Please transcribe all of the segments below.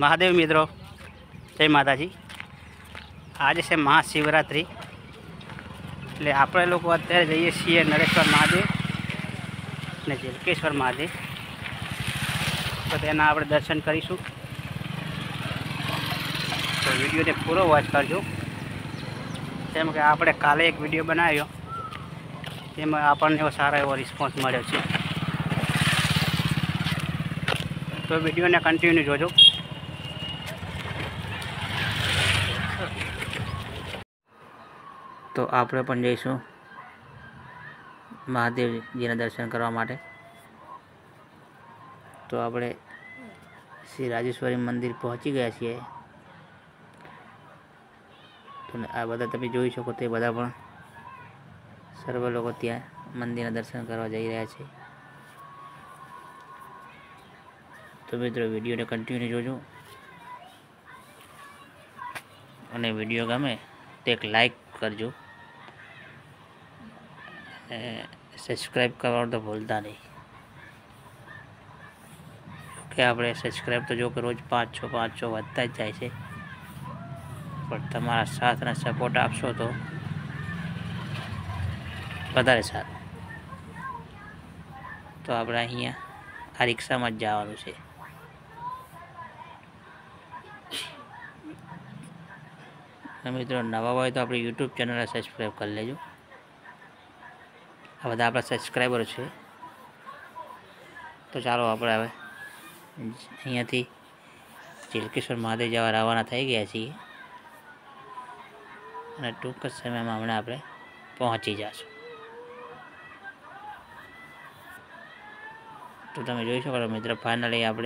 महादेव मित्रों, जय माताजी। आज से महाशिवरात्रि એટલે આપણે લોકો અત્યારે જઈએ છીએ નરેશ્વર મહાદેવ અને ઝીલકેશ્વર મહાદેવ, તો તેના આપણે દર્શન કરીશું। તો વિડીયોને પૂરો વોચ કરજો, જેમ કે આપણે કાલે એક વિડીયો બનાવ્યો તેમાં આપણને એવો સારો એવો રિસ્પોન્સ મળ્યો છે, તો વિડીયોને કન્ટિન્યુ જોજો। तो આપણે પણ જઈશું મહાદેવજીના દર્શન કરવા માટે। તો આપણે શ્રી રાજેશ્વરી મંદિર પહોંચી ગયા છીએ। તો આ બધા તમે જોઈ શકો તે બધા પણ સર્વ લોકો ત્યાં મંદિરના દર્શન કરવા જઈ રહ્યા છે। તો મિત્રો વિડીયોને કન્ટિન્યુ જોજો, અને વિડીયો ગમે તો એક લાઈક करजो, सब्सक्राइब करवा तो भूलता नहीं, कि आप सब्सक्राइब तो जो कि रोज 500 વધતા જ જાય છે, પણ તમારા સાથ અને સપોર્ટ આપશો તો વધારે સારું। તો આપણે અહીંયા આ રિક્ષામાં જ જવાનું છે। मित्रों नवा हो तो अपनी यूट्यूब चैनल सब्सक्राइब कर लेजो। आ बधा अपना सब्सक्राइबर है। तो चलो आप अँ थी झीलकेश्वर महादेव जवा रवाना थी गया छे, टूंक समय में हमने आप पहुँची जाशू। तो तमे जोई शको मित्र, फाइनली आप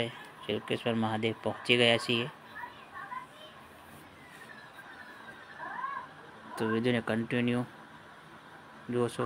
झीलकेश्वर महादेव पहुँची गया छे। तो वीडियो ने कंटिन्यू जोशो।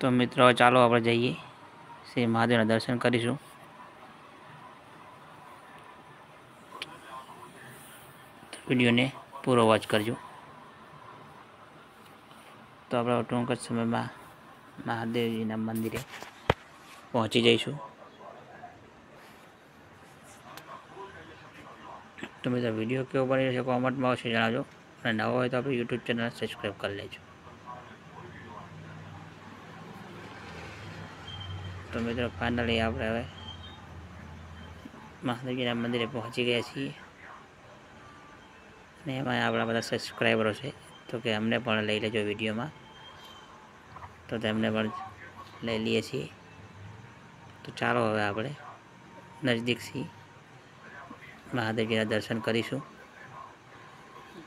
તો મિત્રો ચાલો આપણે જઈએ શ્રી મહાદેવના દર્શન કરીશું। વિડીયોને પૂરો વોચ કરજો। તો આપણે ટૂંક જ સમયમાં મહાદેવજીના મંદિરે પહોંચી જઈશું। તો મિત્રો વિડીયો કેવો બની રહ્યો છે કોમેન્ટમાં અવશ્ય જણાવજો, અને નવો હોય તો આપણે યુટ્યુબ ચેનલ સબસ્ક્રાઈબ કરી લેજો। તો મિત્રો ફાઇનલી આપણે હવે મહાદેવજીના મંદિરે પહોંચી ગયા છીએ, અને એમાં આપણા બધા સબસ્ક્રાઈબરો છે, તો કે અમને પણ લઈ લેજો વિડીયોમાં, તો તેમને પણ લઈ લઈએ છીએ। તો ચાલો હવે આપણે નજદીકથી મહાદેવજીના દર્શન કરીશું,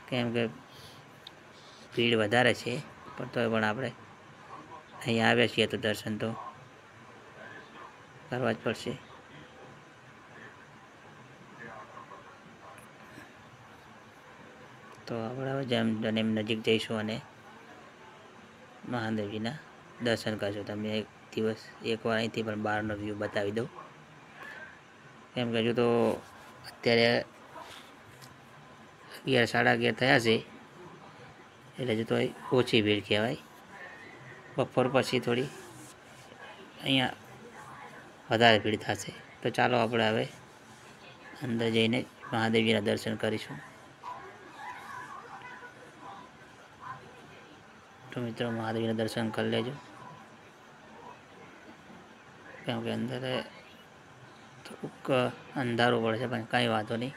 કેમ કે ભીડ વધારે છે, પણ તોય પણ આપણે અહીંયા આવ્યા છીએ તો દર્શન તો કરવા જ પડશે। તો આપણે હવે જેમ એમ નજીક જઈશું અને મહાદેવજીના દર્શન કરશું। તમે એક દિવસ એકવાર અહીંથી પણ બહારનો વ્યૂ બતાવી દઉં, કેમ કે હજુ તો અત્યારે 11 સાડા 11 થયા છે, એટલે હજુ તો ઓછી ભીડ કહેવાય। બપોર પછી થોડી અહીંયા વધારે ભીડ થશે। તો ચાલો આપણે હવે અંદર જઈને મહાદેવજીના દર્શન કરીશું। તો મિત્રો મહાદેવજીના દર્શન કરી લેજો, કેમ કે અંદર થોડુંક અંધારું પડશે, પણ કાંઈ વાંધો નહીં।